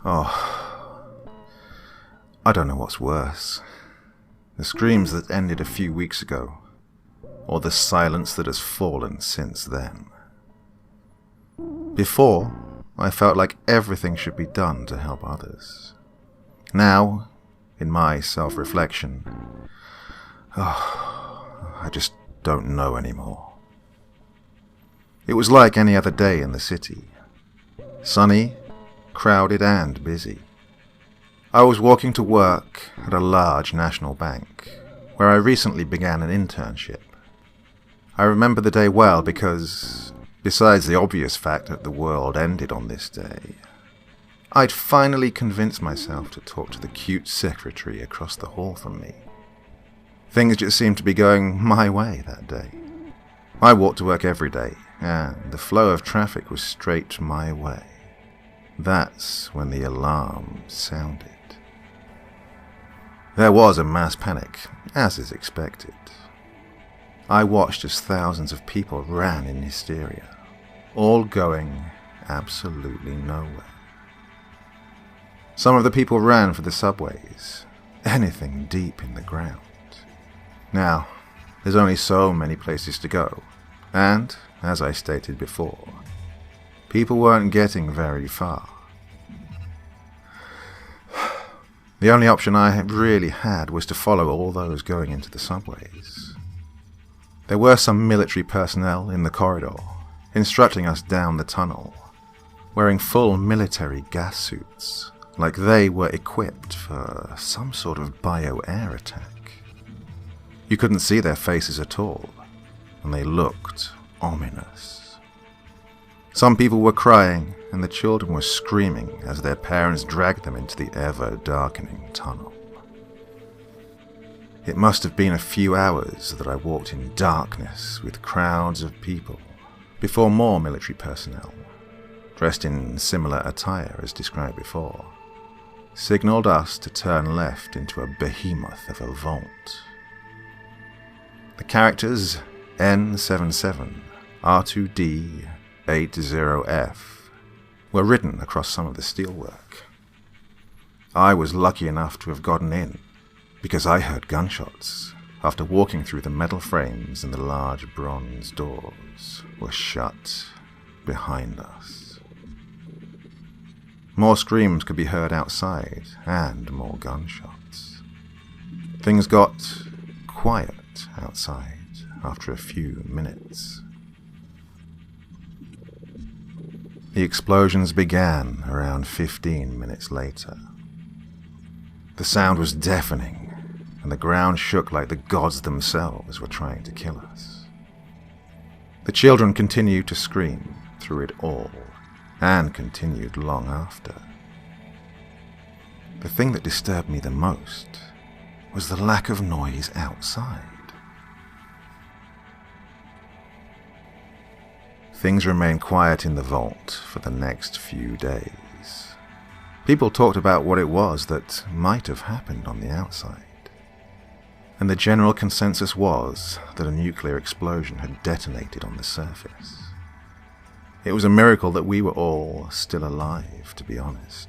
Oh, I don't know what's worse. The screams that ended a few weeks ago, or the silence that has fallen since then. Before, I felt like everything should be done to help others. Now, in my self-reflection, I just don't know anymore. It was like any other day in the city. Sunny, crowded and busy. I was walking to work at a large national bank, where I recently began an internship. I remember the day well because, besides the obvious fact that the world ended on this day, I'd finally convinced myself to talk to the cute secretary across the hall from me. Things just seemed to be going my way that day. I walked to work every day, and the flow of traffic was straight my way. That's when the alarm sounded. There was a mass panic, as is expected. I watched as thousands of people ran in hysteria, all going absolutely nowhere. Some of the people ran for the subways, anything deep in the ground. Now, there's only so many places to go, and, as I stated before, people weren't getting very far. The only option I really had was to follow all those going into the subways. There were some military personnel in the corridor, instructing us down the tunnel, wearing full military gas suits, like they were equipped for some sort of bio-air attack. You couldn't see their faces at all, and they looked ominous. Some people were crying, and the children were screaming as their parents dragged them into the ever-darkening tunnel. It must have been a few hours that I walked in darkness with crowds of people, before more military personnel, dressed in similar attire as described before, signaled us to turn left into a behemoth of a vault. The characters N77, R2D, 80F were written across some of the steelwork. I was lucky enough to have gotten in, because I heard gunshots after walking through the metal frames and the large bronze doors were shut behind us. More screams could be heard outside, and more gunshots. Things got quiet outside after a few minutes. The explosions began around 15 minutes later. The sound was deafening, and the ground shook like the gods themselves were trying to kill us. The children continued to scream through it all, and continued long after. The thing that disturbed me the most was the lack of noise outside. Things remained quiet in the vault for the next few days. People talked about what it was that might have happened on the outside, and the general consensus was that a nuclear explosion had detonated on the surface. It was a miracle that we were all still alive, to be honest.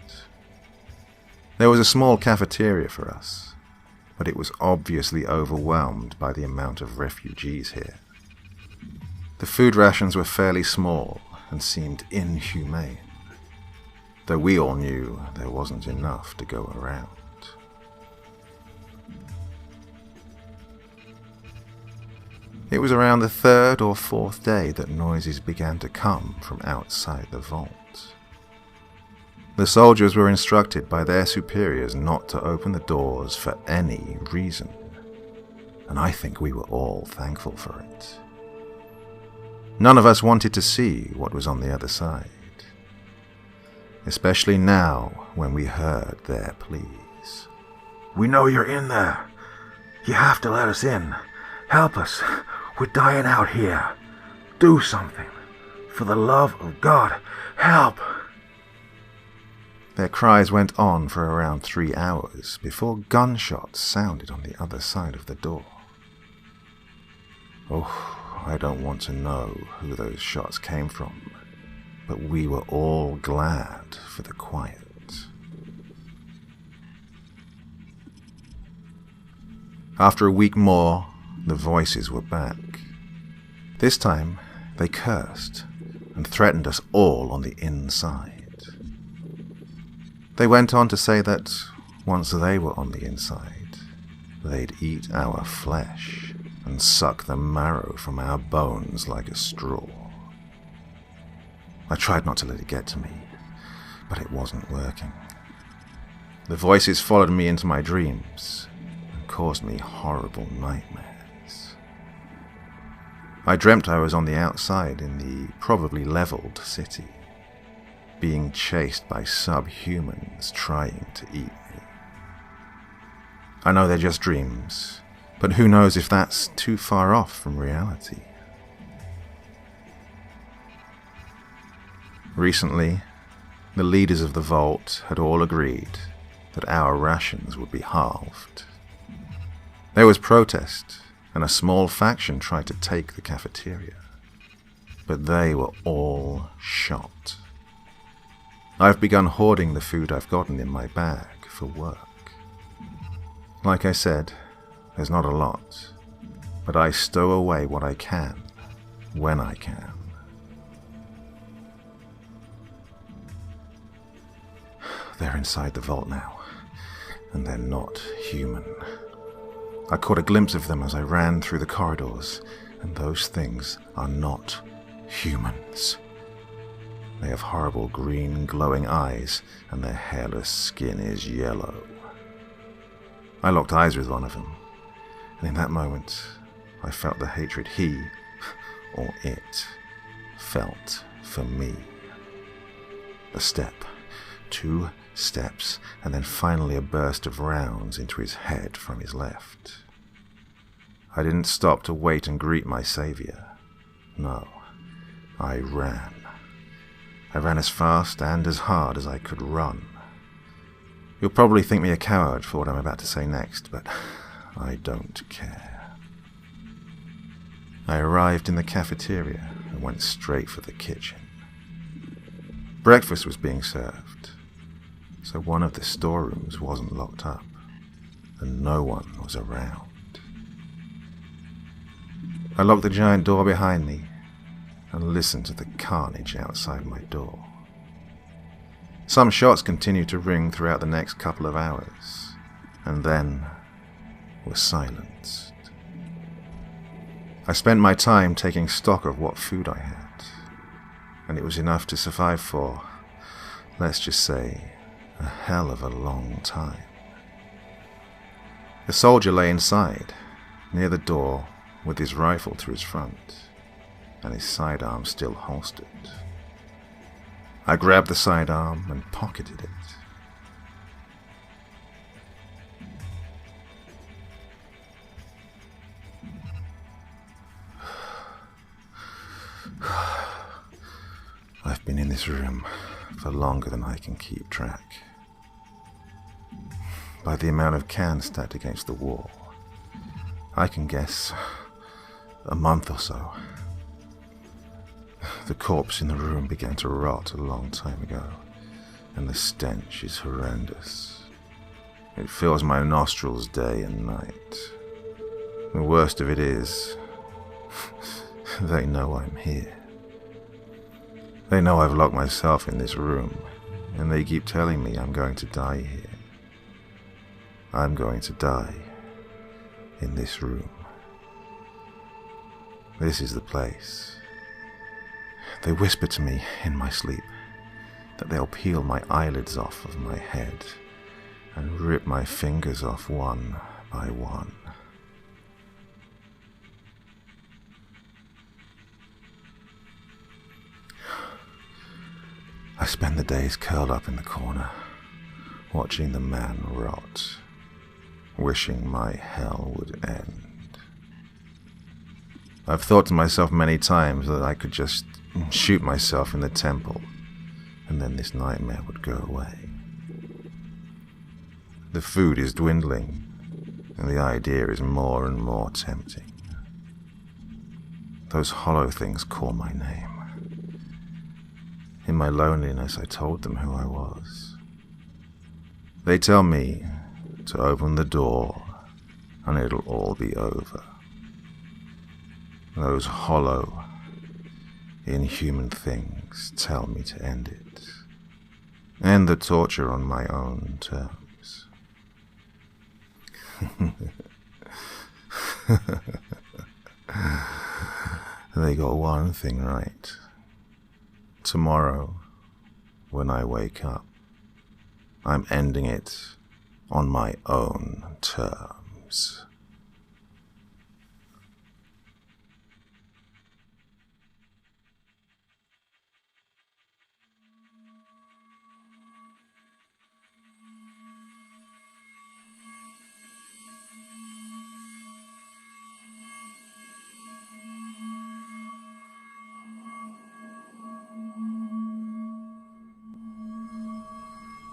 There was a small cafeteria for us, but it was obviously overwhelmed by the amount of refugees here. The food rations were fairly small and seemed inhumane, though we all knew there wasn't enough to go around. It was around the third or fourth day that noises began to come from outside the vault. The soldiers were instructed by their superiors not to open the doors for any reason, and I think we were all thankful for it. None of us wanted to see what was on the other side, especially now when we heard their pleas. "We know you're in there. You have to let us in. Help us. We're dying out here. Do something. For the love of God, help!" Their cries went on for around 3 hours before gunshots sounded on the other side of the door. Oh, I don't want to know who those shots came from, but we were all glad for the quiet. After a week more, the voices were back. This time, they cursed and threatened us all on the inside. They went on to say that once they were on the inside, they'd eat our flesh and suck the marrow from our bones like a straw. I tried not to let it get to me, but it wasn't working. The voices followed me into my dreams and caused me horrible nightmares. I dreamt I was on the outside in the probably leveled city, being chased by subhumans trying to eat me. I know they're just dreams, but who knows if that's too far off from reality. Recently, the leaders of the vault had all agreed that our rations would be halved. There was protest, and a small faction tried to take the cafeteria, but they were all shot. I've begun hoarding the food I've gotten in my bag for work. Like I said, there's not a lot, but I stow away what I can, when I can. They're inside the vault now, and they're not human. I caught a glimpse of them as I ran through the corridors, and those things are not humans. They have horrible green glowing eyes, and their hairless skin is yellow. I locked eyes with one of them, and in that moment I felt the hatred he, or it, felt for me. A step, 2 steps, and then finally a burst of rounds into his head from his left. I didn't stop to wait and greet my savior. No, I ran. I ran as fast and as hard as I could run. You'll probably think me a coward for what I'm about to say next, but I don't care. I arrived in the cafeteria and went straight for the kitchen. Breakfast was being served, so one of the storerooms wasn't locked up, and no one was around. I locked the giant door behind me and listened to the carnage outside my door. Some shots continued to ring throughout the next couple of hours, and then were silenced. I spent my time taking stock of what food I had, and it was enough to survive for, let's just say, a hell of a long time. The soldier lay inside, near the door, with his rifle to his front, and his sidearm still holstered. I grabbed the sidearm and pocketed it. I've been in this room for longer than I can keep track. By the amount of cans stacked against the wall, I can guess a month or so. The corpse in the room began to rot a long time ago, and the stench is horrendous. It fills my nostrils day and night. The worst of it is, they know I'm here. They know I've locked myself in this room, and they keep telling me I'm going to die here. I'm going to die in this room. This is the place. They whisper to me in my sleep that they'll peel my eyelids off of my head and rip my fingers off one by one. I spend the days curled up in the corner, watching the man rot, wishing my hell would end. I've thought to myself many times that I could just shoot myself in the temple, and then this nightmare would go away. The food is dwindling, and the idea is more and more tempting. Those hollow things call my name. In my loneliness, I told them who I was. They tell me to open the door and it'll all be over. Those hollow, inhuman things tell me to end it. End the torture on my own terms. They got one thing right. Tomorrow, when I wake up, I'm ending it on my own terms.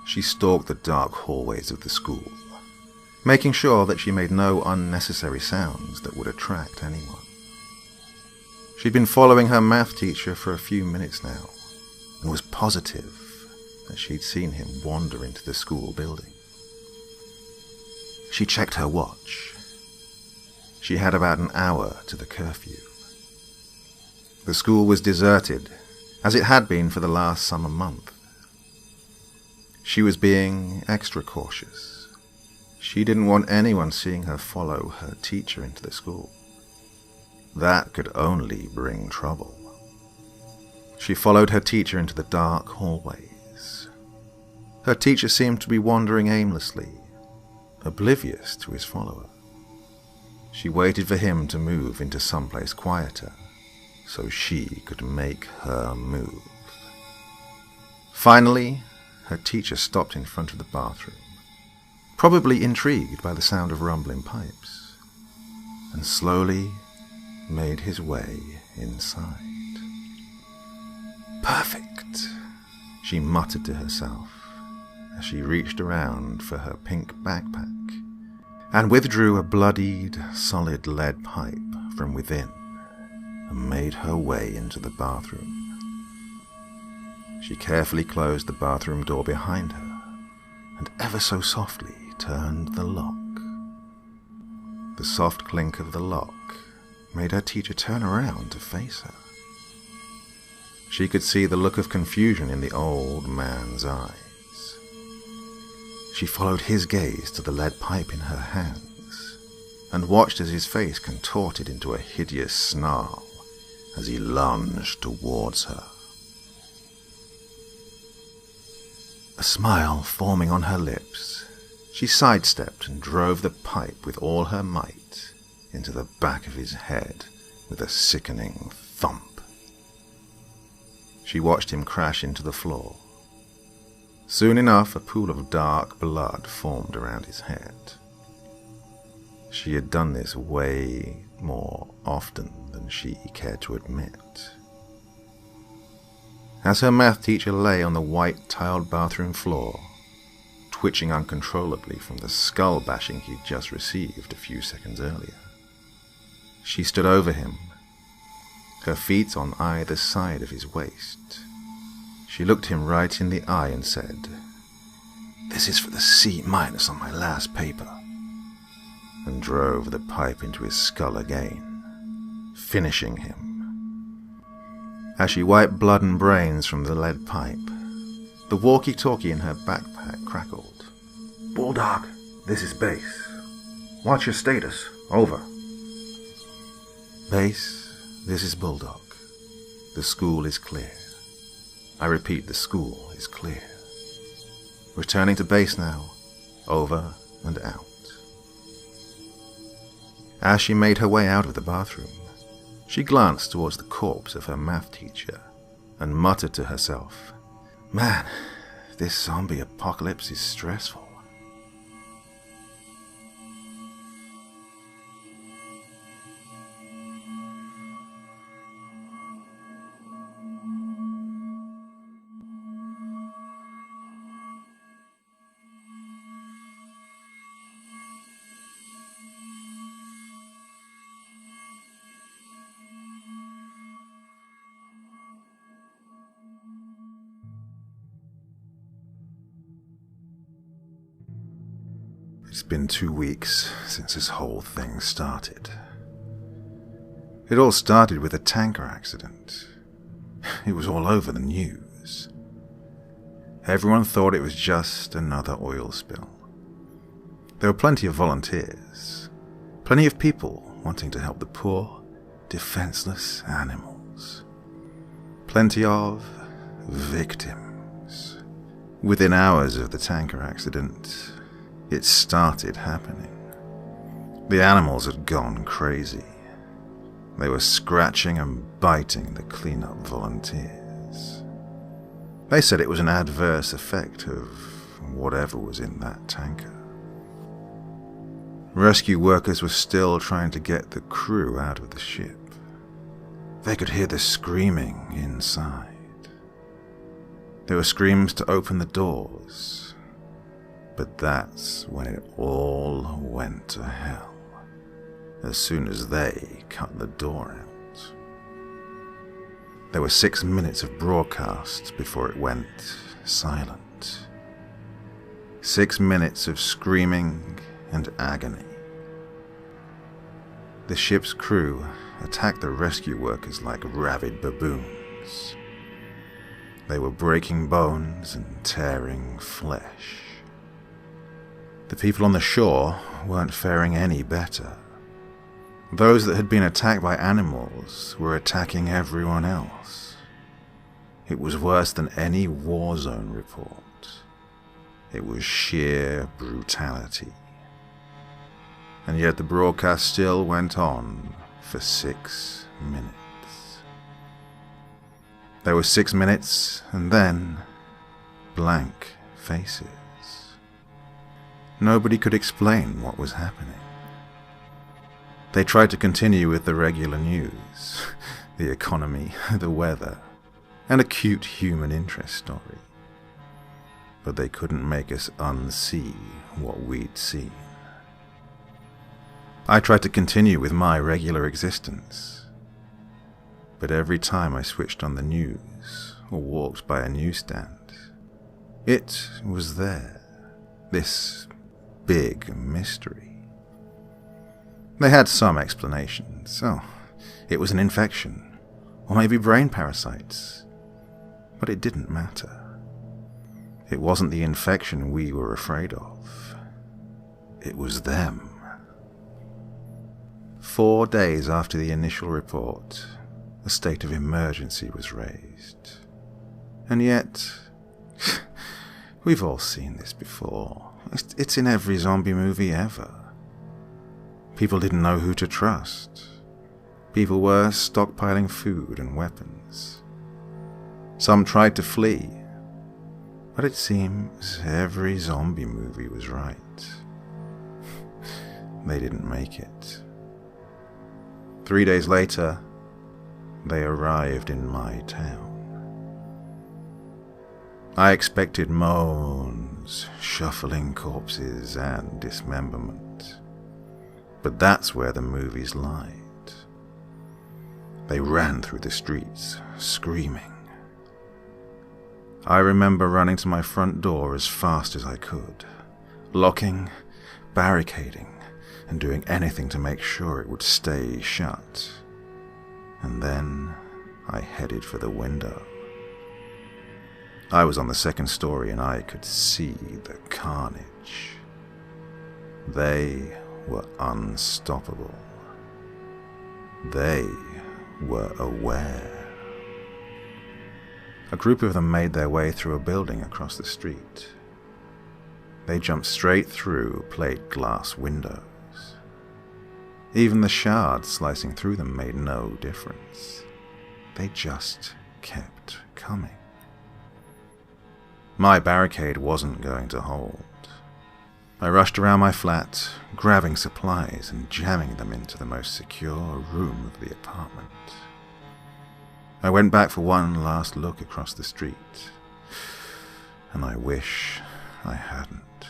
She stalked the dark hallways of the school, making sure that she made no unnecessary sounds that would attract anyone. She'd been following her math teacher for a few minutes now, and was positive that she'd seen him wander into the school building. She checked her watch. She had about an hour to the curfew. The school was deserted, as it had been for the last summer month. She was being extra cautious. She didn't want anyone seeing her follow her teacher into the school. That could only bring trouble. She followed her teacher into the dark hallways. Her teacher seemed to be wandering aimlessly, oblivious to his follower. She waited for him to move into someplace quieter, so she could make her move. Finally, her teacher stopped in front of the bathroom, probably intrigued by the sound of rumbling pipes, and slowly made his way inside. Perfect, she muttered to herself as she reached around for her pink backpack and withdrew a bloodied, solid lead pipe from within and made her way into the bathroom. She carefully closed the bathroom door behind her and ever so softly turned the lock. The soft clink of the lock made her teacher turn around to face her. She could see the look of confusion in the old man's eyes. She followed his gaze to the lead pipe in her hands and watched as his face contorted into a hideous snarl as he lunged towards her. A smile forming on her lips, she sidestepped and drove the pipe with all her might into the back of his head with a sickening thump. She watched him crash into the floor. Soon enough, a pool of dark blood formed around his head. She had done this way more often than she cared to admit. As her math teacher lay on the white-tiled bathroom floor, twitching uncontrollably from the skull-bashing he'd just received a few seconds earlier, she stood over him, her feet on either side of his waist. She looked him right in the eye and said, "This is for the C- on my last paper," and drove the pipe into his skull again, finishing him. As she wiped blood and brains from the lead pipe, the walkie-talkie in her backpack crackled. "Bulldog, this is Base. What's your status? Over." "Base, this is Bulldog. The school is clear. I repeat, the school is clear. Returning to base now. Over and out." As she made her way out of the bathroom, she glanced towards the corpse of her math teacher and muttered to herself, "Man, this zombie apocalypse is stressful." It's been 2 weeks since this whole thing started. It all started with a tanker accident. It was all over the news. Everyone thought it was just another oil spill. There were plenty of volunteers, plenty of people wanting to help the poor, defenseless animals. Plenty of victims. Within hours of the tanker accident, it started happening. The animals had gone crazy. They were scratching and biting the cleanup volunteers. They said it was an adverse effect of whatever was in that tanker. Rescue workers were still trying to get the crew out of the ship. They could hear the screaming inside. There were screams to open the doors, but that's when it all went to hell, as soon as they cut the door out. There were 6 minutes of broadcast before it went silent. 6 minutes of screaming and agony. The ship's crew attacked the rescue workers like rabid baboons. They were breaking bones and tearing flesh. The people on the shore weren't faring any better. Those that had been attacked by animals were attacking everyone else. It was worse than any war zone report. It was sheer brutality. And yet the broadcast still went on for 6 minutes. There were 6 minutes, and then blank faces. Nobody could explain what was happening. They tried to continue with the regular news, the economy, the weather, and a cute human interest story. But they couldn't make us unsee what we'd seen. I tried to continue with my regular existence. But every time I switched on the news or walked by a newsstand, it was there, this big mystery. They had some explanations. Oh, it was an infection, or maybe brain parasites. But it didn't matter. It wasn't the infection we were afraid of. It was them. 4 days after the initial report, a state of emergency was raised. And yet, we've all seen this before. It's in every zombie movie ever. People didn't know who to trust. People were stockpiling food and weapons. Some tried to flee, but it seems every zombie movie was right. They didn't make it. 3 days later, they arrived in my town. I expected moans, shuffling corpses, and dismemberment. But that's where the movies lied. They ran through the streets, screaming. I remember running to my front door as fast as I could, locking, barricading, and doing anything to make sure it would stay shut. And then I headed for the window. I was on the second story and I could see the carnage. They were unstoppable. They were aware. A group of them made their way through a building across the street. They jumped straight through plate glass windows. Even the shards slicing through them made no difference. They just kept coming. My barricade wasn't going to hold. I rushed around my flat, grabbing supplies and jamming them into the most secure room of the apartment. I went back for one last look across the street, and I wish I hadn't.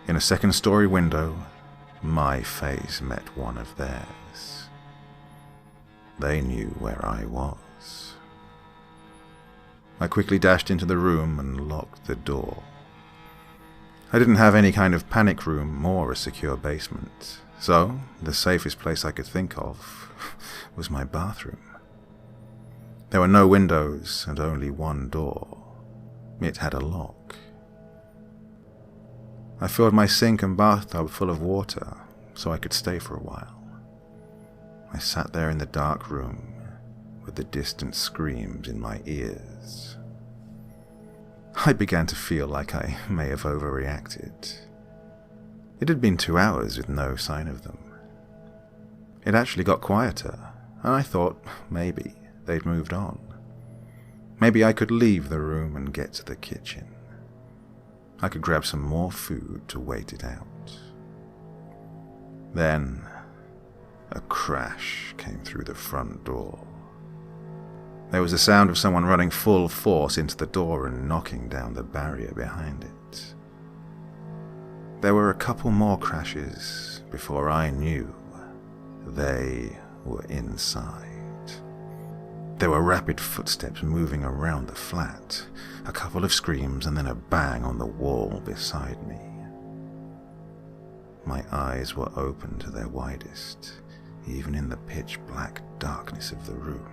In a second-story window, my face met one of theirs. They knew where I was. I quickly dashed into the room and locked the door. I didn't have any kind of panic room or a secure basement, so the safest place I could think of was my bathroom. There were no windows and only one door. It had a lock. I filled my sink and bathtub full of water so I could stay for a while. I sat there in the dark room with the distant screams in my ears. I began to feel like I may have overreacted. It had been 2 hours with no sign of them. It actually got quieter, and I thought maybe they'd moved on. Maybe I could leave the room and get to the kitchen. I could grab some more food to wait it out. Then, a crash came through the front door. There was the sound of someone running full force into the door and knocking down the barrier behind it. There were a couple more crashes before I knew they were inside. There were rapid footsteps moving around the flat, a couple of screams, and then a bang on the wall beside me. My eyes were open to their widest, even in the pitch-black darkness of the room.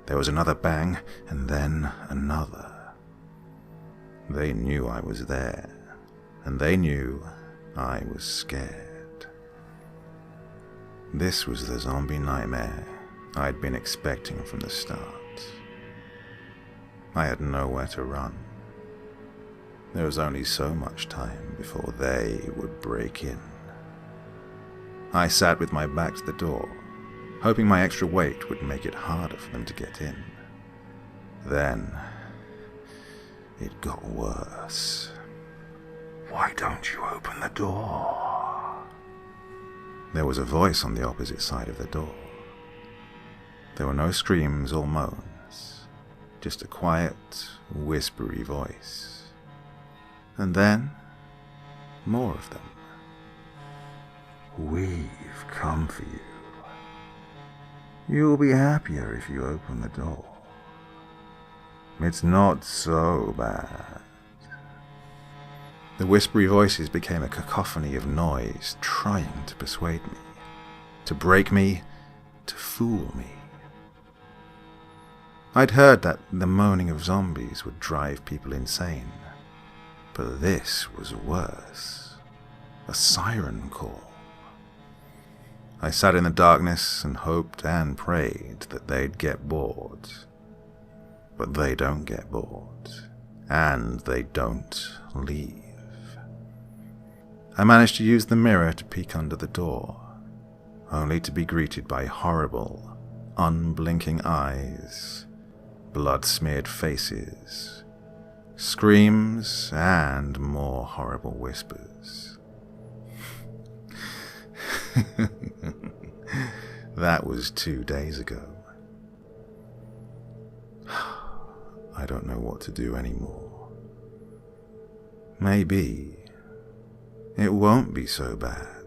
There was another bang, and then another. They knew I was there, and they knew I was scared. This was the zombie nightmare I'd been expecting from the start. I had nowhere to run. There was only so much time before they would break in. I sat with my back to the door, hoping my extra weight would make it harder for them to get in. Then, it got worse. Why don't you open the door? There was a voice on the opposite side of the door. There were no screams or moans, just a quiet, whispery voice. And then, more of them. We've come for you. You'll be happier if you open the door. It's not so bad. The whispery voices became a cacophony of noise, trying to persuade me, to break me, to fool me. I'd heard that the moaning of zombies would drive people insane, but this was worse. A siren call. I sat in the darkness and hoped and prayed that they'd get bored. But they don't get bored, and they don't leave. I managed to use the mirror to peek under the door, only to be greeted by horrible, unblinking eyes, blood-smeared faces, screams, and more horrible whispers. That was 2 days ago. I don't know what to do anymore. Maybe it won't be so bad.